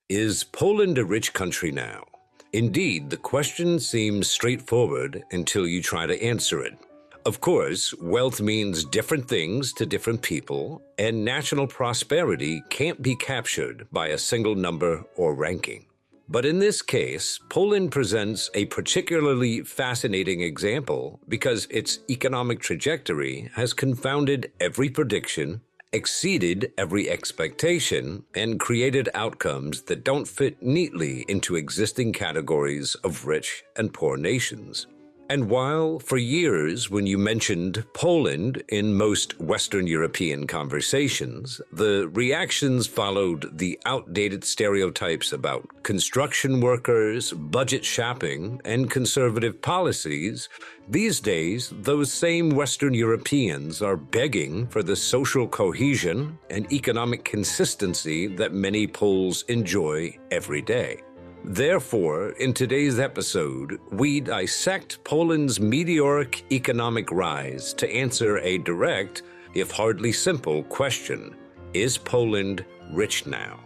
Is Poland a rich country now? Indeed, the question seems straightforward until you try to answer it. Of course, wealth means different things to different people, and national prosperity can't be captured by a single number or ranking. But in this case, Poland presents a particularly fascinating example because its economic trajectory has confounded every prediction, exceeded every expectation, and created outcomes that don't fit neatly into existing categories of rich and poor nations. And while for years when you mentioned Poland in most Western European conversations, the reactions followed the outdated stereotypes about construction workers, budget shopping, and conservative policies, these days those same Western Europeans are begging for the social cohesion and economic consistency that many Poles enjoy every day. Therefore, in today's episode, we dissect Poland's meteoric economic rise to answer a direct, if hardly simple, question: is Poland rich now?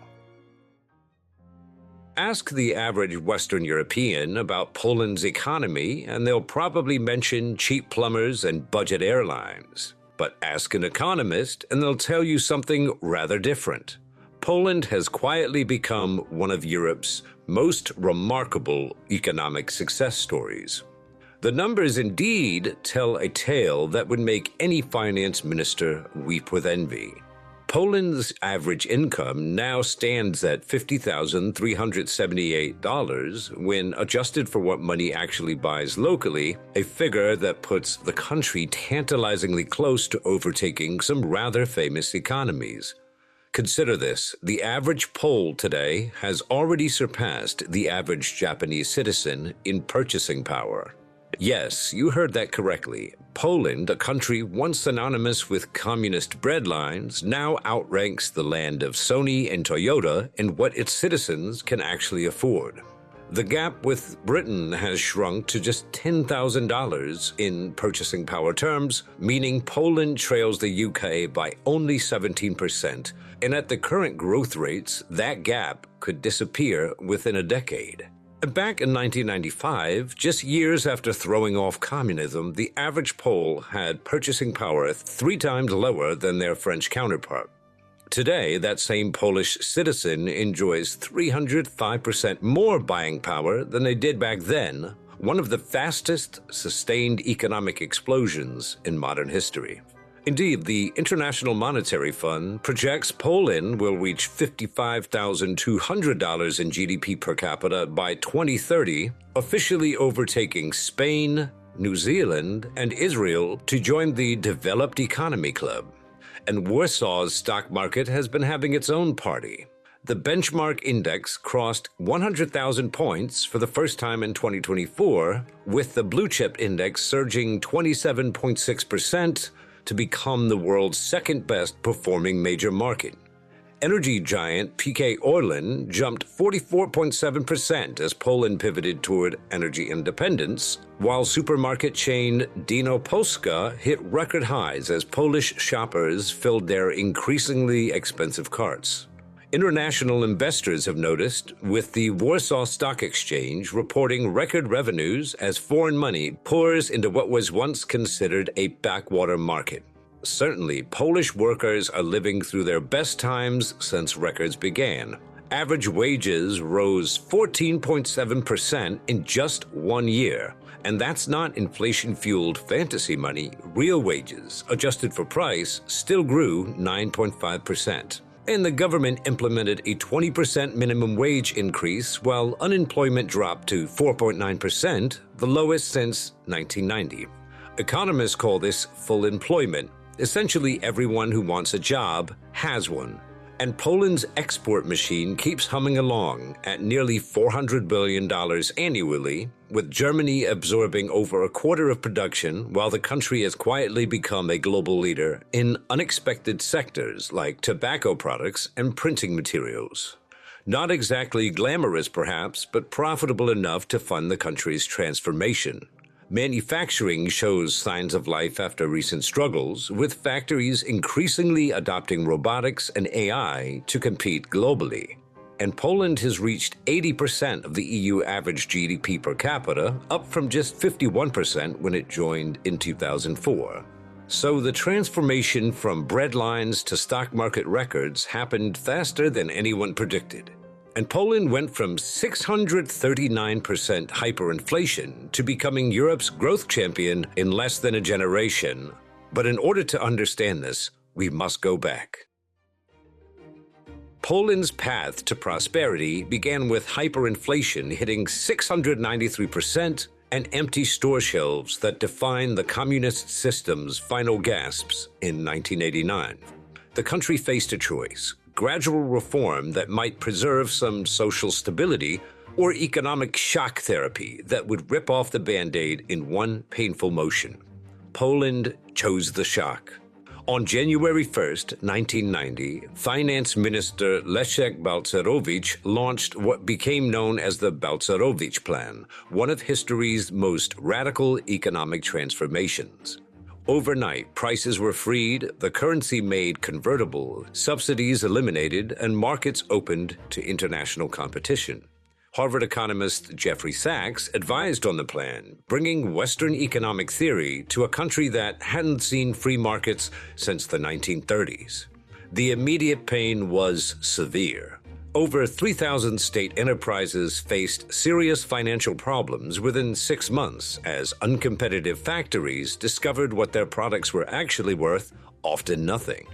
Ask the average Western European about Poland's economy, and they'll probably mention cheap plumbers and budget airlines. But ask an economist, and they'll tell you something rather different. Poland has quietly become one of Europe's most remarkable economic success stories. The numbers indeed tell a tale that would make any finance minister weep with envy. Poland's average income now stands at $50,378 when adjusted for what money actually buys locally, a figure that puts the country tantalizingly close to overtaking some rather famous economies. Consider this: the average Pole today has already surpassed the average Japanese citizen in purchasing power. Yes, you heard that correctly. Poland, a country once synonymous with communist breadlines, now outranks the land of Sony and Toyota in what its citizens can actually afford. The gap with Britain has shrunk to just $10,000 in purchasing power terms, meaning Poland trails the UK by only 17%, and at the current growth rates, that gap could disappear within a decade. Back in 1995, just years after throwing off communism, the average Pole had purchasing power 3 times lower than their French counterpart. Today, that same Polish citizen enjoys 305% more buying power than they did back then, one of the fastest sustained economic explosions in modern history. Indeed, the International Monetary Fund projects Poland will reach $55,200 in GDP per capita by 2030, officially overtaking Spain, New Zealand, and Israel to join the Developed Economy Club. And Warsaw's stock market has been having its own party. The benchmark index crossed 100,000 points for the first time in 2024, with the blue chip index surging 27.6% to become the world's second best performing major market. Energy giant PK Orlen jumped 44.7% as Poland pivoted toward energy independence, while supermarket chain Dino Polska hit record highs as Polish shoppers filled their increasingly expensive carts. International investors have noticed, with the Warsaw Stock Exchange reporting record revenues as foreign money pours into what was once considered a backwater market. Certainly, Polish workers are living through their best times since records began. Average wages rose 14.7% in just 1 year. And that's not inflation-fueled fantasy money. Real wages, adjusted for price, still grew 9.5%. And the government implemented a 20% minimum wage increase while unemployment dropped to 4.9%, the lowest since 1990. Economists call this full employment. Essentially, everyone who wants a job has one. And Poland's export machine keeps humming along at nearly $400 billion annually, with Germany absorbing over a quarter of production, while the country has quietly become a global leader in unexpected sectors like tobacco products and printing materials. Not exactly glamorous, perhaps, but profitable enough to fund the country's transformation. Manufacturing shows signs of life after recent struggles, with factories increasingly adopting robotics and AI to compete globally. and Poland has reached 80% of the EU average GDP per capita, up from just 51% when it joined in 2004. So the transformation from breadlines to stock market records happened faster than anyone predicted. And Poland went from 639% hyperinflation to becoming Europe's growth champion in less than a generation. But in order to understand this, we must go back. Poland's path to prosperity began with hyperinflation hitting 693% and empty store shelves that defined the communist system's final gasps in 1989. The country faced a choice: gradual reform that might preserve some social stability, or economic shock therapy that would rip off the Band-Aid in one painful motion. Poland chose the shock. On January 1st, 1990, Finance Minister Leszek Balcerowicz launched what became known as the Balcerowicz Plan, one of history's most radical economic transformations. Overnight, prices were freed, the currency made convertible, subsidies eliminated, and markets opened to international competition. Harvard economist Jeffrey Sachs advised on the plan, bringing Western economic theory to a country that hadn't seen free markets since the 1930s. The immediate pain was severe. Over 3,000 state enterprises faced serious financial problems within 6 months as uncompetitive factories discovered what their products were actually worth, often nothing.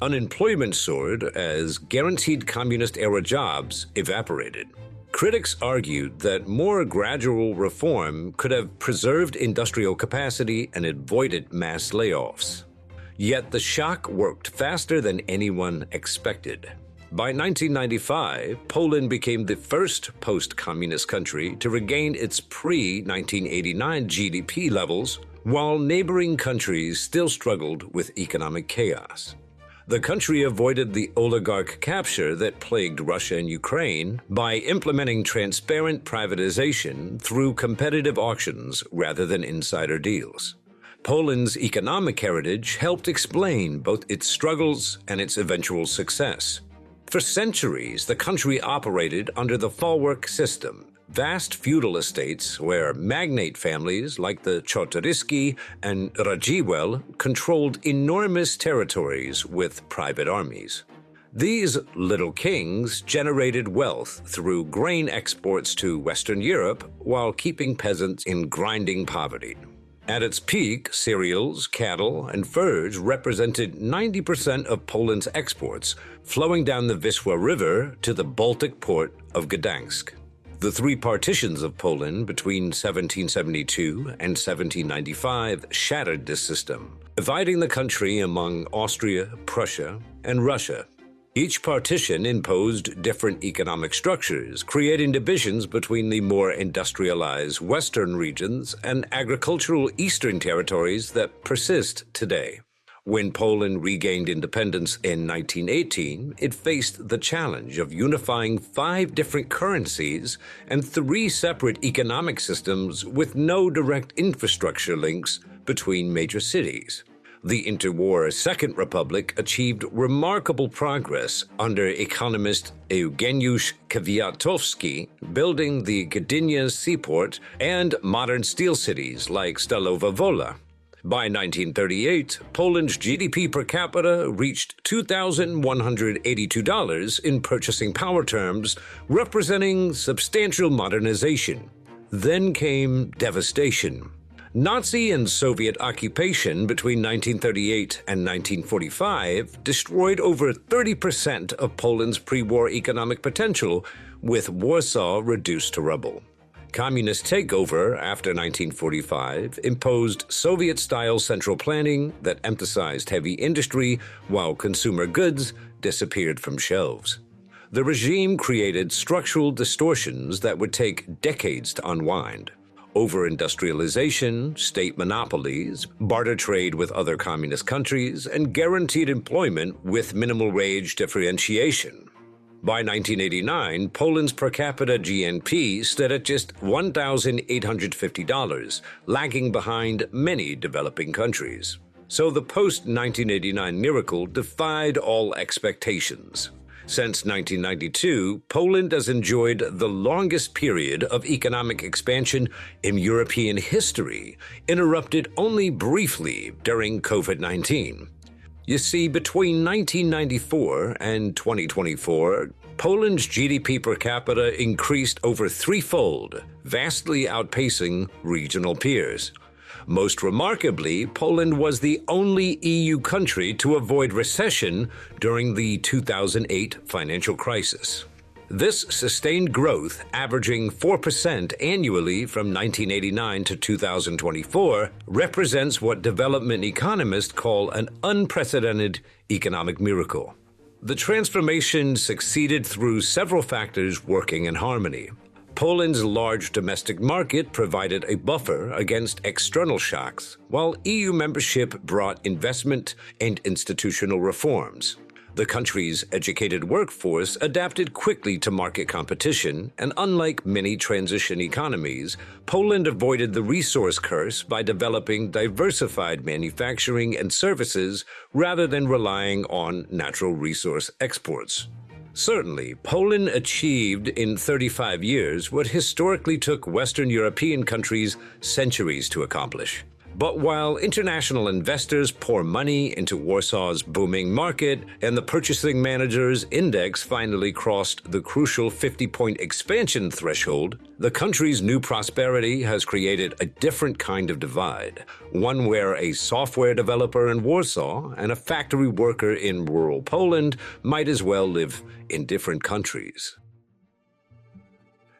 Unemployment soared as guaranteed communist-era jobs evaporated. Critics argued that more gradual reform could have preserved industrial capacity and avoided mass layoffs. Yet the shock worked faster than anyone expected. By 1995, Poland became the first post-communist country to regain its pre-1989 GDP levels, while neighboring countries still struggled with economic chaos. The country avoided the oligarch capture that plagued Russia and Ukraine by implementing transparent privatization through competitive auctions rather than insider deals. Poland's economic heritage helped explain both its struggles and its eventual success. For centuries, the country operated under the folwark system, vast feudal estates where magnate families like the Czartoryski and Radziwiłł controlled enormous territories with private armies. These little kings generated wealth through grain exports to Western Europe while keeping peasants in grinding poverty. At its peak, cereals, cattle, and furs represented 90% of Poland's exports, flowing down the Wisła River to the Baltic port of Gdansk. The three partitions of Poland between 1772 and 1795 shattered this system, dividing the country among Austria, Prussia, and Russia. Each partition imposed different economic structures, creating divisions between the more industrialized western regions and agricultural eastern territories that persist today. When Poland regained independence in 1918, it faced the challenge of unifying 5 different currencies and 3 separate economic systems with no direct infrastructure links between major cities. The interwar Second Republic achieved remarkable progress under economist Eugeniusz Kwiatkowski, building the Gdynia seaport and modern steel cities like Stalowa Wola. By 1938, Poland's GDP per capita reached $2,182 in purchasing power terms, representing substantial modernization. Then came devastation. Nazi and Soviet occupation between 1938 and 1945 destroyed over 30% of Poland's pre-war economic potential, with Warsaw reduced to rubble. Communist takeover after 1945 imposed Soviet-style central planning that emphasized heavy industry while consumer goods disappeared from shelves. The regime created structural distortions that would take decades to unwind. Over-industrialization, state monopolies, barter trade with other communist countries, and guaranteed employment with minimal wage differentiation. By 1989, Poland's per capita GNP stood at just $1,850, lagging behind many developing countries. So the post-1989 miracle defied all expectations. Since 1992, Poland has enjoyed the longest period of economic expansion in European history, interrupted only briefly during COVID-19. You see, between 1994 and 2024, Poland's GDP per capita increased over threefold, vastly outpacing regional peers. Most remarkably, Poland was the only EU country to avoid recession during the 2008 financial crisis. This sustained growth, averaging 4% annually from 1989 to 2024, represents what development economists call an unprecedented economic miracle. The transformation succeeded through several factors working in harmony. Poland's large domestic market provided a buffer against external shocks, while EU membership brought investment and institutional reforms. The country's educated workforce adapted quickly to market competition, and unlike many transition economies, Poland avoided the resource curse by developing diversified manufacturing and services rather than relying on natural resource exports. Certainly, Poland achieved in 35 years what historically took Western European countries centuries to accomplish. But while international investors pour money into Warsaw's booming market and the Purchasing Managers' Index finally crossed the crucial 50-point expansion threshold, the country's new prosperity has created a different kind of divide, one where a software developer in Warsaw and a factory worker in rural Poland might as well live in different countries.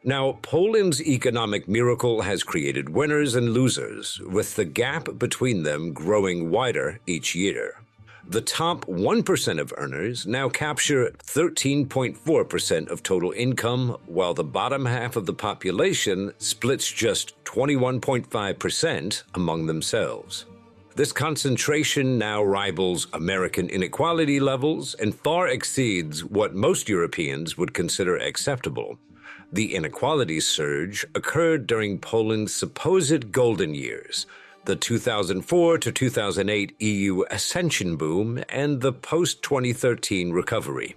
Now, Poland's economic miracle has created winners and losers, with the gap between them growing wider each year. The top 1% of earners now capture 13.4% of total income, while the bottom half of the population splits just 21.5% among themselves. This concentration now rivals American inequality levels and far exceeds what most Europeans would consider acceptable. The inequality surge occurred during Poland's supposed golden years, the 2004 to 2008 EU ascension boom and the post-2013 recovery.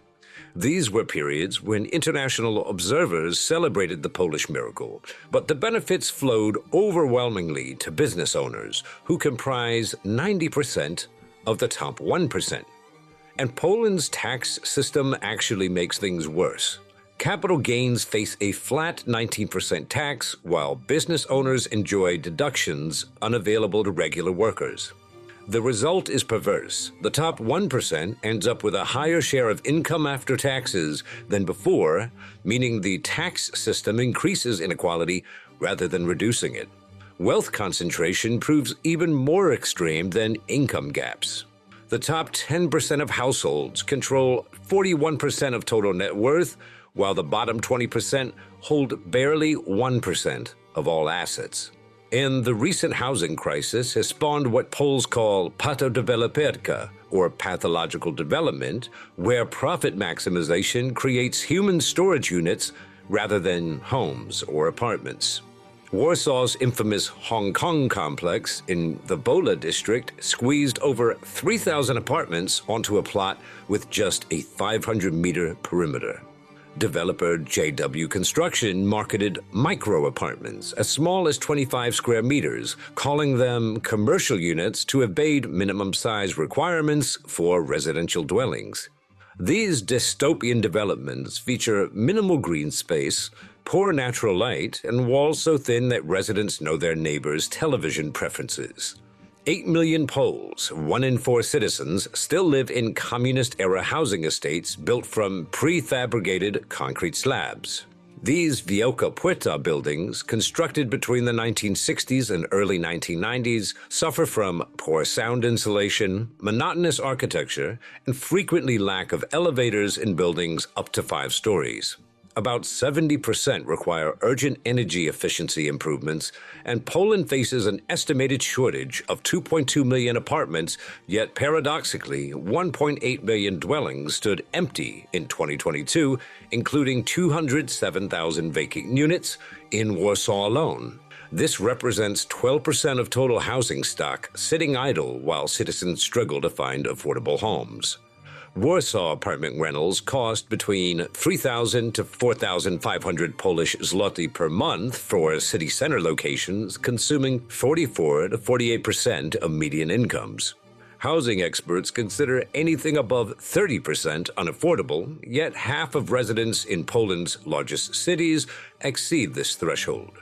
These were periods when international observers celebrated the Polish miracle, but the benefits flowed overwhelmingly to business owners, who comprise 90% of the top 1%. And Poland's tax system actually makes things worse. Capital gains face a flat 19% tax, while business owners enjoy deductions unavailable to regular workers. The result is perverse. The top 1% ends up with a higher share of income after taxes than before, meaning the tax system increases inequality rather than reducing it. Wealth concentration proves even more extreme than income gaps. The top 10% of households control 41% of total net worth, while the bottom 20% hold barely 1% of all assets. And the recent housing crisis has spawned what Poles call patodeveloperka, or pathological development, where profit maximization creates human storage units rather than homes or apartments. Warsaw's infamous Hong Kong complex in the Wola district squeezed over 3,000 apartments onto a plot with just a 500-meter perimeter. Developer JW Construction marketed micro-apartments as small as 25 square meters, calling them commercial units to evade minimum size requirements for residential dwellings. These dystopian developments feature minimal green space, poor natural light, and walls so thin that residents know their neighbors' television preferences. 8 million Poles, 1 in 4 citizens, still live in communist-era housing estates built from prefabricated concrete slabs. These Wielka Płyta buildings, constructed between the 1960s and early 1990s, suffer from poor sound insulation, monotonous architecture, and frequently lack of elevators in buildings up to 5 stories. About 70% require urgent energy efficiency improvements, and Poland faces an estimated shortage of 2.2 million apartments, yet paradoxically, 1.8 million dwellings stood empty in 2022, including 207,000 vacant units in Warsaw alone. This represents 12% of total housing stock sitting idle while citizens struggle to find affordable homes. Warsaw apartment rentals cost between 3,000 to 4,500 Polish zloty per month for city center locations, consuming 44 to 48% of median incomes. Housing experts consider anything above 30% unaffordable, yet half of residents in Poland's largest cities exceed this threshold.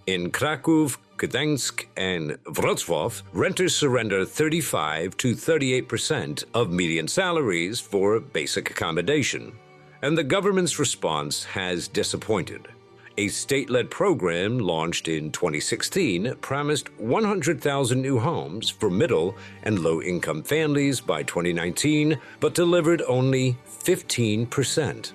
In Kraków, Gdańsk, and Wrocław, renters surrender 35 to 38% of median salaries for basic accommodation. And the government's response has disappointed. A state-led program launched in 2016 promised 100,000 new homes for middle and low-income families by 2019, but delivered only 15%.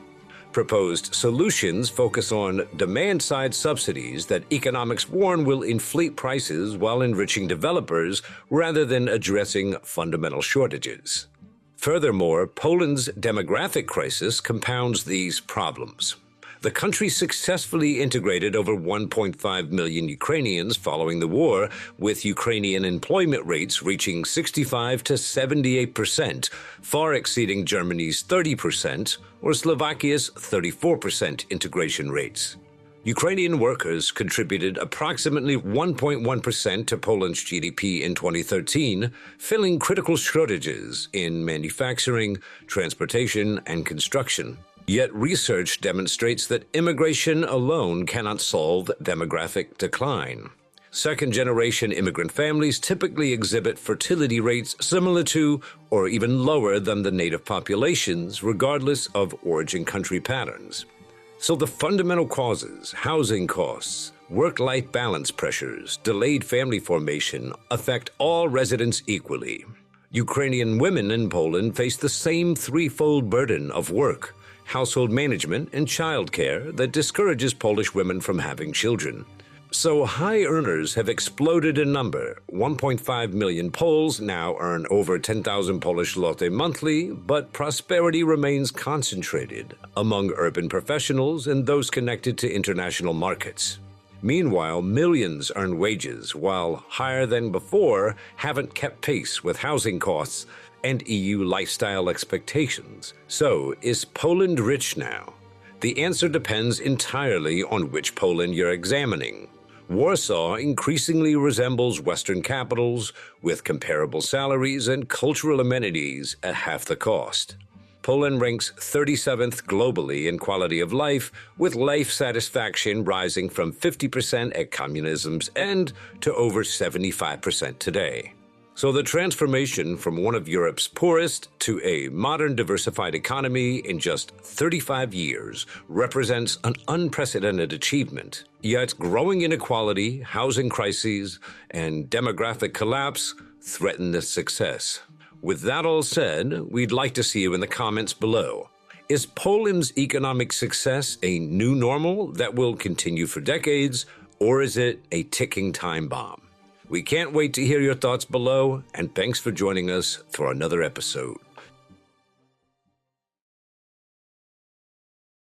Proposed solutions focus on demand-side subsidies that economics warn will inflate prices while enriching developers rather than addressing fundamental shortages. Furthermore, Poland's demographic crisis compounds these problems. The country successfully integrated over 1.5 million Ukrainians following the war, with Ukrainian employment rates reaching 65 to 78%, far exceeding Germany's 30% or Slovakia's 34% integration rates. Ukrainian workers contributed approximately 1.1% to Poland's GDP in 2013, filling critical shortages in manufacturing, transportation, and construction. Yet research demonstrates that immigration alone cannot solve demographic decline. Second-generation immigrant families typically exhibit fertility rates similar to or even lower than the native populations, regardless of origin country patterns. So the fundamental causes, housing costs, work-life balance pressures, delayed family formation, affect all residents equally. Ukrainian women in Poland face the same threefold burden of work, household management, and childcare that discourages Polish women from having children. So high earners have exploded in number. 1.5 million Poles now earn over 10,000 Polish zloty monthly, but prosperity remains concentrated among urban professionals and those connected to international markets. Meanwhile, millions earn wages, while higher than before, haven't kept pace with housing costs and EU lifestyle expectations. So, is Poland rich now? The answer depends entirely on which Poland you're examining. Warsaw increasingly resembles Western capitals, with comparable salaries and cultural amenities at half the cost. Poland ranks 37th globally in quality of life, with life satisfaction rising from 50% at communism's end to over 75% today. So the transformation from one of Europe's poorest to a modern diversified economy in just 35 years represents an unprecedented achievement. Yet growing inequality, housing crises, and demographic collapse threaten this success. With that all said, we'd like to see you in the comments below. Is Poland's economic success a new normal that will continue for decades, or is it a ticking time bomb? We can't wait to hear your thoughts below, and thanks for joining us for another episode.